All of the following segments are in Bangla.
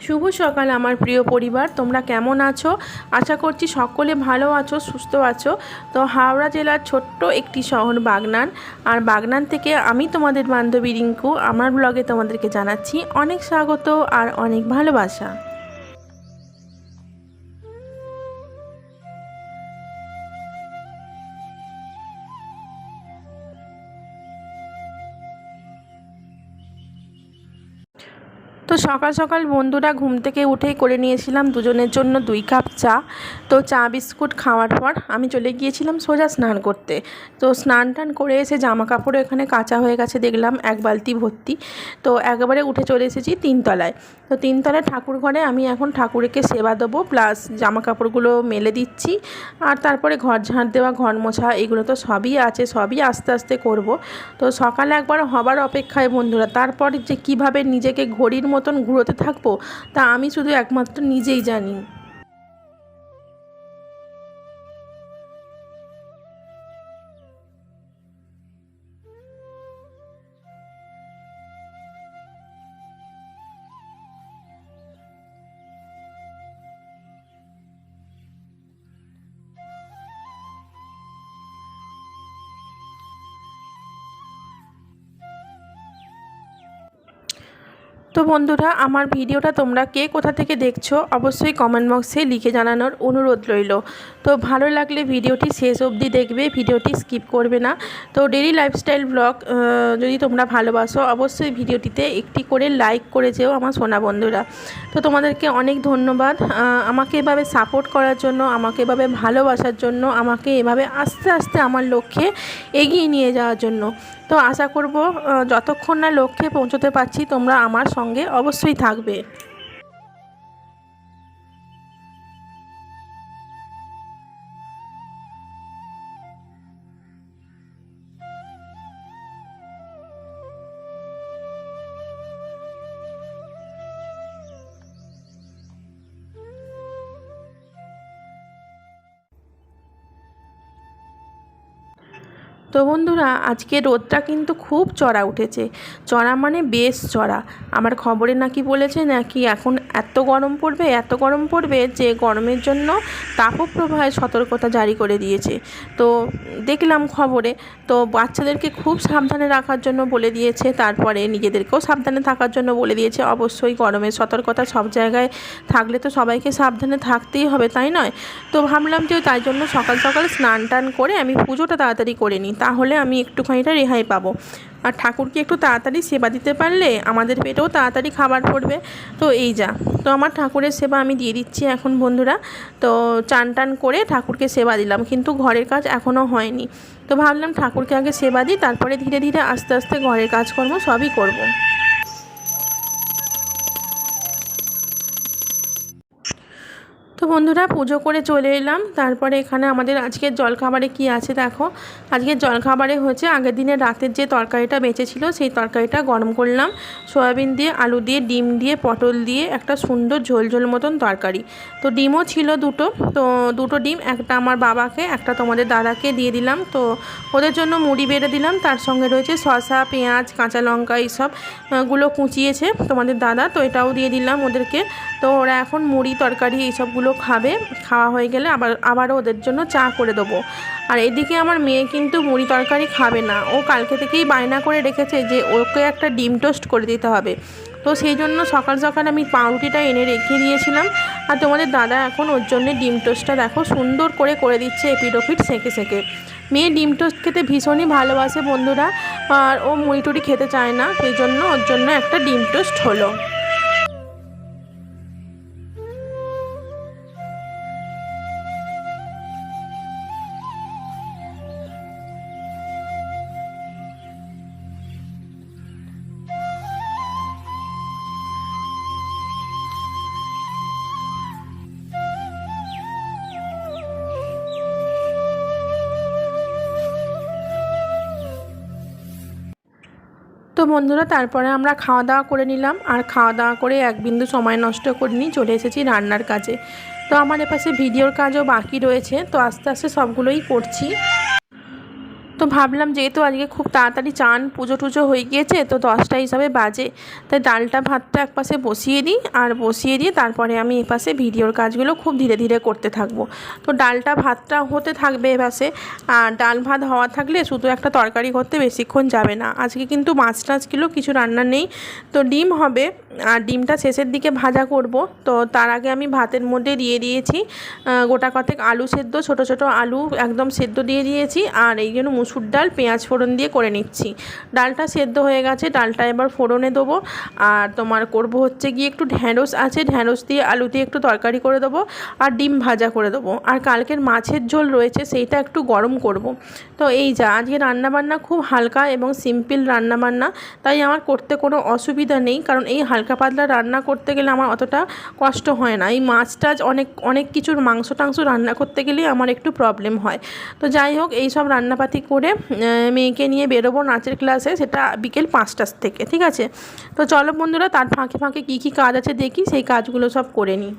শুভ সকাল আমার প্রিয় পরিবার, তোমরা কেমন আছো? আশা করছি সকলে ভালো আছো, সুস্থ আছো। তো হাওড়া জেলার ছোট্ট একটি শহর বাগনান, আর বাগনান থেকে আমি তোমাদের বান্ধবী রিঙ্কু আমার ব্লগে তোমাদেরকে জানাচ্ছি অনেক স্বাগত আর অনেক ভালোবাসা। তো সকাল সকাল বন্ধুরা ঘুম থেকে উঠেই করে নিয়েছিলাম দুজনের জন্য 2 কাপ চা। তো চা বিস্কুট খাওয়ার পর আমি চলে গিয়েছিলাম সোজা স্নান করতে। তো স্নান টান করে এসে জামা কাপড় এখানে কাচা হয়ে গেছে দেখলাম 1 বালতি ভর্তি। তো একেবারে উঠে চলে এসেছি 3 তলায়। তো 3 তলায় ঠাকুর ঘরে আমি এখন ঠাকুরকে সেবা দেবো, প্লাস জামা কাপড়গুলো মেলে দিচ্ছি। আর তারপরে ঘর ঝাঁট দেওয়া, ঘর মোছা, এগুলো তো সবই আছে, সবই আস্তে আস্তে করব। তো সকালে একবার হবার অপেক্ষায় বন্ধুরা, তারপর যে কিভাবে নিজেকে ঘড়ির মতন ঘুরোতে থাকবো তা আমি শুধু একমাত্র নিজেই জানি। তো বন্ধুরা, আমার ভিডিওটা তোমরা কে কোথা থেকে দেখছো অবশ্যই কমেন্ট বক্সে লিখে জানানোর অনুরোধ রইল। তো ভালো লাগলে ভিডিওটি শেষ অবধি দেখবে, ভিডিওটি স্কিপ করবে না। তো ডেইলি লাইফস্টাইল ব্লগ যদি তোমরা ভালোবাসো অবশ্যই ভিডিওটিতে একটি করে লাইক করে যেও আমার সোনা বন্ধুরা। তো তোমাদেরকে অনেক ধন্যবাদ আমাকে এভাবে সাপোর্ট করার জন্য, আমাকে এভাবে ভালোবাসার জন্য, আমাকে এভাবে আস্তে আস্তে আমার লক্ষ্যে এগিয়ে নিয়ে যাওয়ার জন্য। তো আশা করব যতক্ষণ না লক্ষ্যে পৌঁছতে পারছি তোমরা আমার সঙ্গে অবশ্যই থাকবে। তো বন্ধুরা, আজকে রোদটা কিন্তু খুব চড়া উঠেছে। চড়া মানে বেশ চড়া। আমার খবরে নাকি বলেছে নাকি এখন এত গরম পড়বে, এত গরম পড়বে যে গরমের জন্য তাপপ্রবাহের সতর্কতা জারি করে দিয়েছে। তো দেখলাম খবরে, তো বাচ্চাদেরকে খুব সাবধানে রাখার জন্য বলে দিয়েছে, তারপরে নিজেদেরকেও সাবধানে থাকার জন্য বলে দিয়েছে। অবশ্যই গরমের সতর্কতা সব জায়গায় থাকলে তো সবাইকে সাবধানে থাকতেই হবে, তাই নয়? তো ভাবলাম যে তাই জন্য সকাল সকাল স্নান টান করে আমি পুজোটা তাড়াতাড়ি করে নিই, তাহলে আমি একটুখানিটা রেহাই পাবো। আর ঠাকুরকে একটু তাড়াতাড়ি সেবা দিতে পারলে আমাদের পেটেও তাড়াতাড়ি খাবার পড়বে। তো এই যা, তো আমার ঠাকুরের সেবা আমি দিয়ে দিচ্ছি এখন বন্ধুরা। তো চান টান করে ঠাকুরকে সেবা দিলাম, কিন্তু ঘরের কাজ এখনও হয়নি। তো ভাবলাম ঠাকুরকে আগে সেবা দিই, তারপরে ধীরে ধীরে আস্তে আস্তে ঘরের কাজকর্ম সবই করব। তো বন্ধুরা, পুজো করে চলে এলাম। তারপরে এখানে আমাদের আজকের জলখাবারে কি আছে দেখো। আজকের জলখাবারে হচ্ছে আগের দিনের রাতের যে তরকারিটা বেঁচেছিল সেই তরকারিটা গরম করলাম, সয়াবিন দিয়ে, আলু দিয়ে, ডিম দিয়ে, পটল দিয়ে একটা সুন্দর ঝোল ঝোল মতন তরকারি। তো ডিমও ছিল দুটো, তো দুটো ডিম, একটা আমার বাবাকে, একটা তোমাদের দাদাকে দিয়ে দিলাম। তো ওদের জন্য মুড়ি বেড়ে দিলাম, তার সঙ্গে রয়েছে শসা, পেঁয়াজ, কাঁচা লঙ্কা, এইসব গুলো কুচিয়েছে তোমাদের দাদা, তো এটাও দিয়ে দিলাম ওদেরকে। তো ওরা এখন মুড়ি তরকারি এইসবগুলো খাবে, খাওয়া হয়ে গেলে আবারও ওদের জন্য চা করে দেবো। আর এদিকে আমার মেয়ে কিন্তু মুড়ি তরকারি খাবে না, ও কালকে থেকেই বায়না করে রেখেছে যে ওকে একটা ডিম টোস্ট করে দিতে হবে। তো সেই জন্য সকাল সকাল আমি পাউরুটিটা এনে রেখে দিয়েছিলাম, আর তোমাদের দাদা এখন ওর জন্য ডিম টোস্টটা দেখো সুন্দর করে দিচ্ছে এপিট ওপিট সেঁকে সেঁকে। মেয়ে ডিম টোস্ট খেতে ভীষণই ভালোবাসে বন্ধুরা, আর ও মুড়ি টুড়ি খেতে চায় না, সেই জন্য ওর জন্য একটা ডিম টোস্ট হলো। তো বন্ধুরা, তারপরে আমরা খাওয়া দাওয়া করে নিলাম, আর খাওয়া দাওয়া করে এক বিন্দু সময় নষ্ট করিনি, চলে এসেছি রান্নার কাজে। তো আমার এপাশে ভিডিওর কাজও বাকি রয়েছে, তো আস্তে আস্তে সবগুলোই করছি। তো তো ভাবলাম যেহেতু আজকে খুব তাড়াতাড়ি চান পুজো টুজো হয়ে গিয়েছে, তো 10টা হিসাবে বাজে, তাই ডালটা ভাতটা একপাশে বসিয়ে দিই, আর বসিয়ে দিয়ে তারপরে আমি এপাশে ভিডিওর কাজগুলো খুব ধীরে ধীরে করতে থাকবো। তো ডালটা ভাতটা হতে থাকবে এপাশে, আর ডাল ভাত হওয়া থাকলে শুধু একটা তরকারি করতে বেশিক্ষণ যাবে না। আজকে কিন্তু মাছ টাছগুলো কিছু রান্না নেই, তো ডিম হবে, আর ডিমটা শেষের দিকে ভাজা করব। তো তার আগে আমি ভাতের মধ্যে দিয়ে দিয়েছি গোটা কতেক আলু সেদ্ধ, ছোট ছোট আলু একদম সেদ্ধ দিয়ে দিয়েছি, আর এই জন্য মুসুর ডাল পেঁয়াজ ফোড়ন দিয়ে করে নিচ্ছি। ডালটা সেদ্ধ হয়ে গেছে, ডালটা এবার ফোড়নে দেবো। আর তোমার করব হচ্ছে গিয়ে একটু ঢ্যাঁড়স আছে, ঢ্যাঁড়স দিয়ে আলু দিয়ে একটু তরকারি করে দেবো, আর ডিম ভাজা করে দেবো। আর কালকের মাছের ঝোল রয়েছে, সেইটা একটু গরম করব। তো এই যা আজকে রান্নাবান্না খুব হালকা এবং সিম্পল রান্নাবান্না, তাই আমার করতে কোনো অসুবিধা নেই, কারণ এই হালকা পাতলা রান্না করতে গেলে আমার অতটা কষ্ট হয় না। এই মাছ টাছ অনেক কিছুর মাংস টাংস রান্না করতে গেলে আমার একটু প্রবলেম হয়। তো যাই হোক, এই সব রান্নাপাতি করে মেয়েকে নিয়ে বেরোবো নাচের ক্লাসে, সেটা বিকেল 5টা থেকে, ঠিক আছে? তো চলো বন্ধুরা, তার ফাঁকে ফাঁকে কী কাজ আছে দেখি, সেই কাজগুলো সব করে নিই।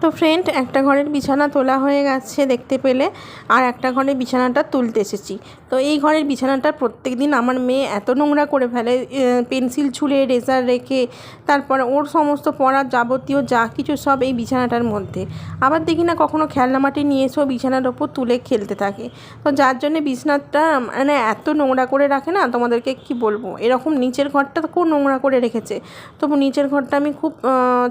তো ফ্রেন্ড, একটা ঘরের বিছানা তোলা হয়ে গেছে দেখতে পেলে, আর একটা ঘরের বিছানাটা তুলতে এসেছি। তো এই ঘরের বিছানাটা প্রত্যেক দিন আমার মেয়ে এত নোংরা করে ফেলে, পেন্সিল ছুলে রেজার রেখে, তারপর ওর সমস্ত পড়ার যাবতীয় যা কিছু সব এই বিছানাটার মধ্যে। আবার দেখি না কখনো খেলনা মাটি নিয়ে এসেও বিছানার ওপর তুলে খেলতে থাকে। তো যার জন্যে বিছানাটা মানে এত নোংরা করে রাখে না, তোমাদেরকে কি বলবো। এরকম নিচের ঘরটা খুব নোংরা করে রেখেছে, তবু নিচের ঘরটা আমি খুব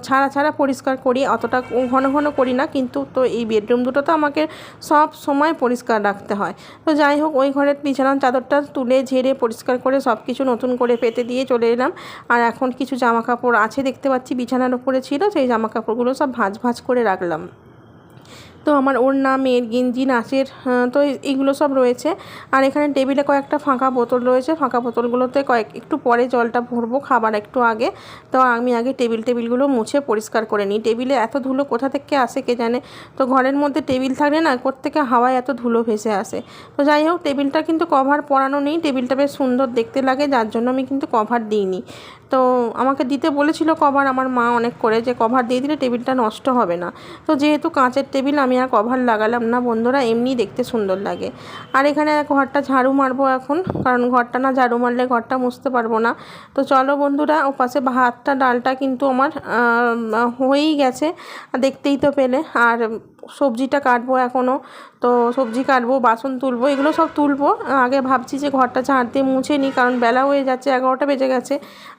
ছাড়া পরিষ্কার করি, অতটা ঘন ঘন করি না, কিন্তু তো এই বেডরুম দুটো তো আমাকে সব সময় পরিষ্কার রাখতে হয়। তো যাই হোক, ওই ঘরের বিছানার চাদরটা তুলে ঝেড়ে পরিষ্কার করে সব কিছু নতুন করে পেতে দিয়ে চলে এলাম। আর এখন কিছু জামা কাপড় আছে দেখতে পাচ্ছি বিছানার ওপরে ছিল, সেই জামা কাপড়গুলো সব ভাঁজ করে রাখলাম। তো আমার ওড়না, মেয়ের গেঞ্জি, নাচের, তো এইগুলো সব রয়েছে। আর এখানে টেবিলে কয়েকটা ফাঁকা বোতল রয়েছে, ফাঁকা বোতলগুলোতে একটু পরে জলটা ভরবো, খাবার একটু আগে। তো আমি আগে টেবিলগুলো মুছে পরিষ্কার করে নিই। টেবিলে এত ধুলো কোথা থেকে আসে কে জানে। তো ঘরের মধ্যে টেবিল থাকলে না, কোত্থেকে হাওয়ায় এত ধুলো ভেসে আসে। তো যাই হোক, টেবিলটা কিন্তু কভার পরানো নেই, টেবিলটা বেশ সুন্দর দেখতে লাগে, যার জন্য আমি কিন্তু কভার দিইনি। তো আমাকে দিতে বলেছিল কভার আমার মা অনেক করে, যে কভার দিয়ে দিলে টেবিলটা নষ্ট হবে না। তো যেহেতু কাঁচের টেবিল, আমি আর কভার লাগালাম না বন্ধুরা, এমনি দেখতে সুন্দর লাগে। আর এখানে ঘরটা ঝাড়ু মারবো এখন, কারণ ঘরটা না ঝাড়ু মারলে ঘরটা মুছতে পারবো না। তো চলো বন্ধুরা, ও পাশে ভাতটা ডালটা কিন্তু আমার হয়েই গেছে, দেখতেই তো পেলে। আর সবজিটা কাটবো এখনও, তো সবজি কাটবো, বাসন তুলবো, এগুলো সব তুলবো। আগে ভাবছি যে ঘরটা ঝাড় দিয়ে মুছে নিই, কারণ বেলা হয়ে যাচ্ছে, 11টা বেজে গেছে।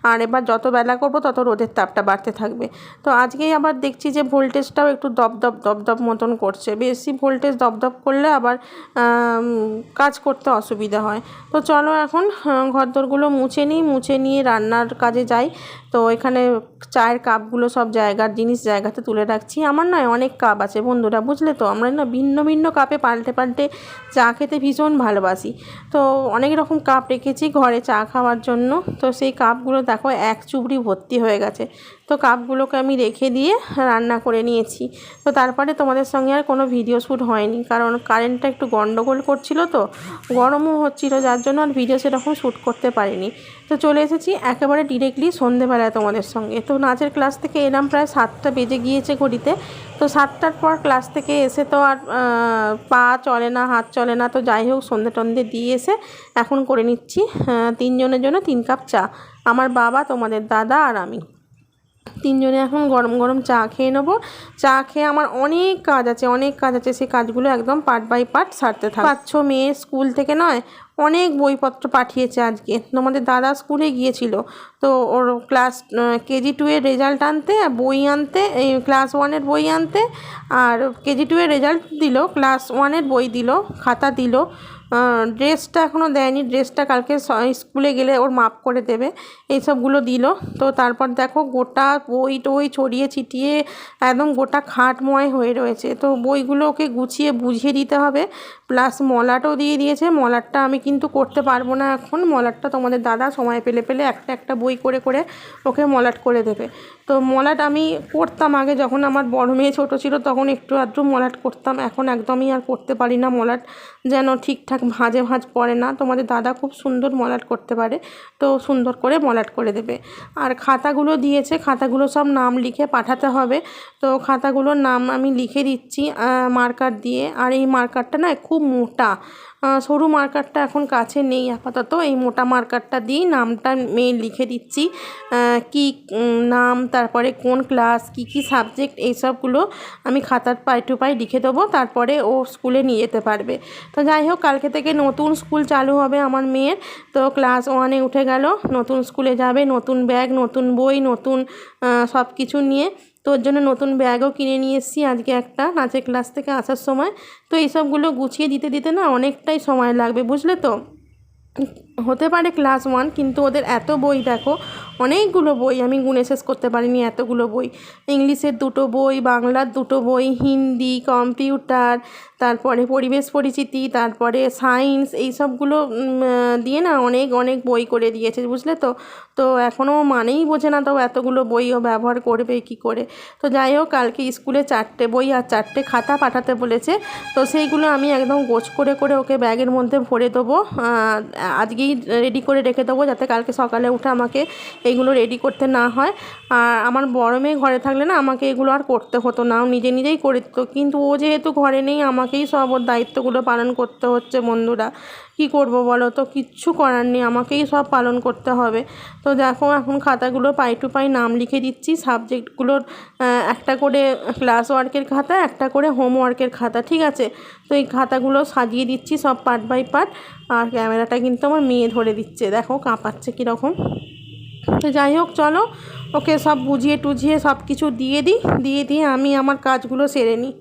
আর এবার যত বেলা করবো তত রোদের তাপটা বাড়তে থাকবে। তো আজকেই আবার দেখছি যে ভোল্টেজটাও একটু দপদপ মতন করছে। বেশি ভোল্টেজ দপদপ করলে আবার কাজ করতে অসুবিধা হয়। তো চলো এখন ঘরদোরগুলো মুছে নিয়ে রান্নার কাজে যাই। তো এখানে চায়ের কাপগুলো সব জায়গাতে তুলে রাখছি। আমার নয়, অনেক কাপ আছে বন্ধুরা, বুঝলে তো। আমরা না ভিন্ন ভিন্ন কাপে পাল্টে চা খেতে ভীষণ ভালোবাসি। তো অনেক রকম কাপ রেখেছি ঘরে চা খাওয়ার জন্য। তো সেই কাপগুলো দেখো এক চুবড়ি ভর্তি হয়ে গেছে। তো কাপগুলোকে আমি রেখে দিয়ে রান্না করে নিয়েছি। তো তারপরে তোমাদের সঙ্গে আর কোনো ভিডিও শ্যুট হয়নি, কারণ কারেন্টটা একটু গন্ডগোল করছিল, তো গরমও হচ্ছিল, যার জন্য আর ভিডিও সেরকম শ্যুট করতে পারিনি। তো চলে এসেছি একেবারে ডিরেক্টলি সন্ধেবেলায় তোমাদের সঙ্গে। তো নাচের ক্লাস থেকে এলাম প্রায় 7টা বেজে গিয়েছে ঘড়িতে। তো 7টার পর ক্লাস থেকে এসে তো আর পা চলে না, হাত চলে না, তো যাই হোক সন্ধে টন্ধে দিয়ে এসে এখন করে নিচ্ছি 3 জনের জন্য 3 কাপ চা। আমার বাবা, তোমাদের দাদা আর আমি 3 জনে এখন গরম গরম চা খেয়ে নেবো। চা খেয়ে আমার অনেক কাজ আছে, সেই কাজগুলো একদম পার্ট বাই পার্ট সারতে থাকবো। 5-6 মেয়ে স্কুল থেকে নয়, অনেক বইপত্র পাঠিয়েছে আজকে। তোমাদের দাদা স্কুলে গিয়েছিল, তো ওর ক্লাস KG 2 এর রেজাল্ট আনতে, বই আনতে, এই ক্লাস 1-এর বই আনতে, আর KG 2 এর রেজাল্ট দিল, ক্লাস 1-এর বই দিল, খাতা দিল, ড্রেসটা এখনও দেয়নি, ড্রেসটা কালকে স্কুলে গেলে ওর মাপ করে দেবে, এইসবগুলো দিল। তো তারপর দেখো গোটা বই টই ছড়িয়ে ছিটিয়ে একদম গোটা খাটময় হয়ে রয়েছে। তো বইগুলো ওকে গুছিয়ে বুঝিয়ে দিতে হবে, প্লাস মলাটও দিয়ে দিয়েছে। মলাটটা আমি কিন্তু করতে পারবো না এখন, মলাটটা তোমাদের দাদা সময় পেলে একটা একটা বই করে করে ওকে মলাট করে দেবে। তো মলাট আমি করতাম আগে, যখন আমার বড় মেয়ে ছোটো ছিল তখন একটু আধটু মলাট করতাম, এখন একদমই আর করতে পারি না। মলাট যেন ঠিকঠাক ভাঁজ পড়ে না। তোমাদের দাদা খুব সুন্দর মলাট করতে পারে, তো সুন্দর করে মলাট করে দেবে। আর খাতাগুলো দিয়েছে, খাতাগুলো সব নাম লিখে পাঠাতে হবে। তো খাতাগুলোর নাম আমি লিখে দিচ্ছি মার্কার দিয়ে। আর এই মার্কারটা না খুব মোটা, সরু মার্কারটা এখন কাছে নেই আপাতত, এই মোটা মার্কারটা দিয়েই নামটা মেয়ে লিখে দিচ্ছি, কি নাম, তারপরে কোন ক্লাস, কি সাবজেক্ট, এইসবগুলো আমি খাতার পাই টু পাই লিখে দেবো, তারপরে ও স্কুলে নিয়ে যেতে পারবে। তো যাই হোক, কালকে থেকে নতুন স্কুল চালু হবে আমার মেয়ের। তো ক্লাস 1-এ উঠে গেল, নতুন স্কুলে যাবে, নতুন ব্যাগ, নতুন বই, নতুন সব কিছু নিয়ে। তো ওর জন্য নতুন ব্যাগও কিনে নিয়ে এসেছি আজকে একটা, নাচের ক্লাস থেকে আসার সময়। তো এইসবগুলো গুছিয়ে দিতে দিতে না অনেকটাই সময় লাগবে, বুঝলে তো। হতে পারে ক্লাস 1, কিন্তু ওদের এত বই দেখো, অনেকগুলো বই, আমি গুনে শেষ করতে পারিনি এতগুলো বই। ইংলিশের 2টো বই, বাংলার 2টো বই, হিন্দি, কম্পিউটার, তারপরে পরিবেশ পরিচিতি, তারপরে সায়েন্স, এইসবগুলো দিয়ে না অনেক অনেক বই করে দিয়েছে, বুঝলে তো। তো এখনও মানেই বোঝে না, তো এতগুলো বইও ব্যবহার করবে কি করে। তো যাই হোক, কালকে স্কুলে 4টে বই আর 4টে খাতা পাঠাতে বলেছে। তো সেইগুলো আমি একদম গোছ করে করে ওকে ব্যাগের মধ্যে ভরে দেবো, আজকেই রেডি করে রেখে দেবো, যাতে কালকে সকালে উঠে আমাকে এইগুলো রেডি করতে না হয়। আর আমার বড় মেয়ে ঘরে থাকলে না আমাকে এগুলো আর করতে হতো না, ও নিজেই করে দিত। কিন্তু ও যেহেতু ঘরে নেই, আমাকেই সব ওর দায়িত্বগুলো পালন করতে হচ্ছে। বন্ধুরা, কি করব বলো তো, কিচ্ছু করার নেই, আমাকেই সব পালন করতে হবে। তো দেখো, এখন খাতাগুলো পাই টু পাই নাম লিখে দিচ্ছি, সাবজেক্টগুলোর একটা করে ক্লাস ওয়ার্কের খাতা, একটা করে হোমওয়ার্কের খাতা, ঠিক আছে। তো এই খাতাগুলো সাজিয়ে দিচ্ছি সব পার্ট বাই পার্ট। আর ক্যামেরাটা কিন্তু আমার মেয়ে ধরে দিচ্ছে, দেখো কাঁপাচ্ছে কীরকম। তো যাই হোক, চলো ওকে সব বুঝিয়ে টুঝিয়ে সব কিছু দিয়ে দিয়ে আমি আমার কাজগুলো সেরে নিই।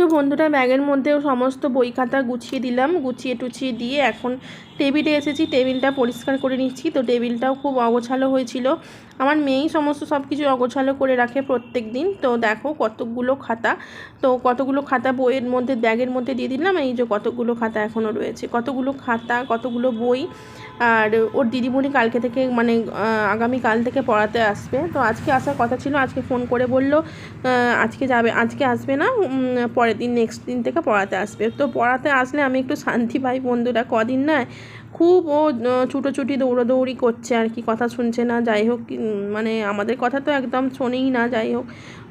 তো বন্ধুরা ব্যাগের মধ্যেও সমস্ত বই খাতা গুছিয়ে দিলাম, গুছিয়ে টুছিয়ে দিয়ে এখন টেবিলে এসেছি, টেবিলটা পরিষ্কার করে নিচ্ছি। তো টেবিলটাও খুব অগোছালো হয়েছিল, আমার মেয়েই সমস্ত সব কিছু অগোছালো করে রাখে প্রত্যেক দিন। তো দেখো কতগুলো খাতা, তো কতগুলো খাতা বইয়ের মধ্যে ব্যাগের মধ্যে দিয়ে দিলাম। এই যে কতগুলো খাতা এখনও রয়েছে, কতগুলো খাতা, কতগুলো বই। আর ওর দিদিমণি কালকে থেকে মানে আগামীকাল থেকে পড়াতে আসবে। তো আজকে আসার কথা ছিল, আজকে ফোন করে বলল আজকে যাবে, আজকে আসবে না, পরের দিন নেক্সট দিন থেকে পড়াতে আসবে। তো পড়াতে আসলে আমি একটু শান্তি পাই বন্ধুরা, কদিন না খুব ও ছুটোছুটি দৌড়াদৌড়ি করছে আর কি, কথা শুনছে না। যাই হোক মানে আমাদের কথা তো একদম শোনেই না। যাই হোক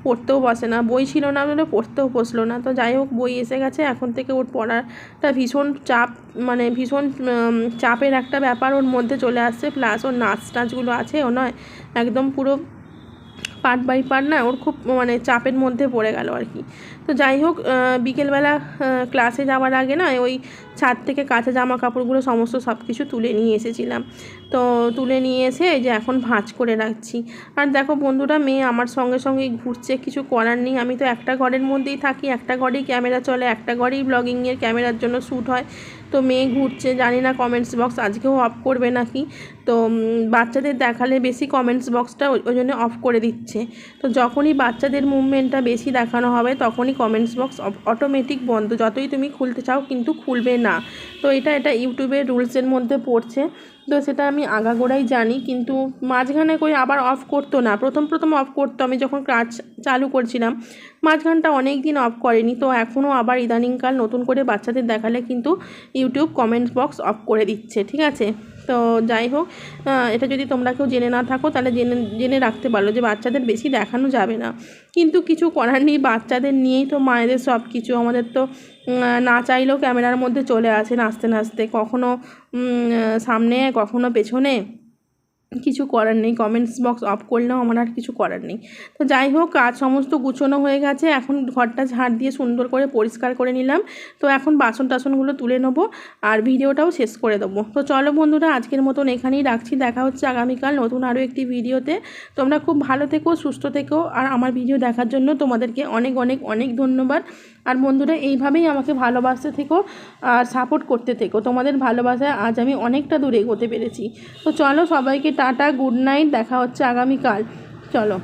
পড়তেও বসে না, বই ছিল না বলে পড়তেও বসলো না। তো যাই হোক বই এসে গেছে, এখন থেকে ওর পড়াটা ভীষণ চাপ, মানে ভীষণ চাপের একটা ব্যাপার ওর মধ্যে চলে আসছে। প্লাস ওর নাচ টাচগুলো আছে, ও নয় একদম পুরো পার্ট বাই পার্ট না, ওর খুব মানে চাপের মধ্যে পড়ে গেল আর কি। তো যাই হোক বিকেলবেলা ক্লাসে যাওয়ার আগে না ওই ছাদ থেকে কাঁচা জামা কাপড়গুলো সমস্ত সব কিছু তুলে নিয়ে এসেছিলাম। তো তুলে নিয়ে এসে এই যে এখন ভাঁজ করে রাখছি। আর দেখো বন্ধুরা মেয়ে আমার সঙ্গে সঙ্গে ঘুরছে, কিছু করার নেই। আমি তো একটা ঘরের মধ্যেই থাকি, একটা ঘরেই ক্যামেরা চলে, একটা ঘরেই ব্লগিংয়ের ক্যামেরার জন্য শ্যুট হয়। তো মেয়ে ঘুরছে, জানি না কমেন্টস বক্স আজকেও অফ করবে নাকি। তো বাচ্চাদের দেখালে বেশি কমেন্টস বক্সটা ওই জন্য অফ করে দিচ্ছে। তো যখনই বাচ্চাদের মুভমেন্টটা বেশি দেখানো হবে তখনই কমেন্টস বক্স অটোমেটিক বন্ধ, যতই তুমি খুলতে চাও কিন্তু খুলবে না। তো এটা ইউটিউবের রুলসের মধ্যে পড়ছে। তো সেটা আমি আগাগোড়াই জানি, কিন্তু মাঝখানে কই আবার অফ করতো না। প্রথম অফ করতো, আমি যখন কাজ চালু করছিলাম মাঝখানটা অনেক দিন অফ করেনি। তো এখনও আবার ইদানিংকাল নতুন করে বাচ্চাদের দেখালে কিন্তু ইউটিউব কমেন্টস বক্স অফ করে দিচ্ছে, ঠিক আছে। তো যাই হোক এটা যদি তোমরা কেউ জেনে না থাকো তাহলে জেনে রাখতে পারো যে বাচ্চাদের বেশি দেখানো যাবে না। কিন্তু কিছু করার নেই, বাচ্চাদের নিয়েই তো মায়েদের সব কিছু। আমাদের তো না চাইলেও ক্যামেরার মধ্যে চলে আসে নাচতে নাচতে, কখনো সামনে কখনো পেছনে, কিছু করার নেই। কমেন্টস বক্স অফ করলেও আমার আর কিছু করার নেই। তো যাই হোক কাজ সমস্ত গুছোনো হয়ে গেছে, এখন ঘরটা ঝাড় দিয়ে সুন্দর করে পরিষ্কার করে নিলাম। তো এখন বাসন টাসনগুলো তুলে নেবো আর ভিডিওটাও শেষ করে দেবো। তো চলো বন্ধুরা আজকের মতন এখানেই রাখছি, দেখা হচ্ছে আগামীকাল নতুন আরও একটি ভিডিওতে। তোমরা খুব ভালো থেকো, সুস্থ থেকো, আর আমার ভিডিও দেখার জন্য তোমাদেরকে অনেক অনেক অনেক ধন্যবাদ। আর বন্ধুরা এইভাবেই আমাকে ভালোবাসতে থেকো আর সাপোর্ট করতে থেকো, তোমাদের ভালোবাসায় আজ আমি অনেকটা দূর এগোতে পেরেছি। তো চলো সবাইকে টাটা, গুড নাইট, দেখা হচ্ছে আগামীকাল, চলো।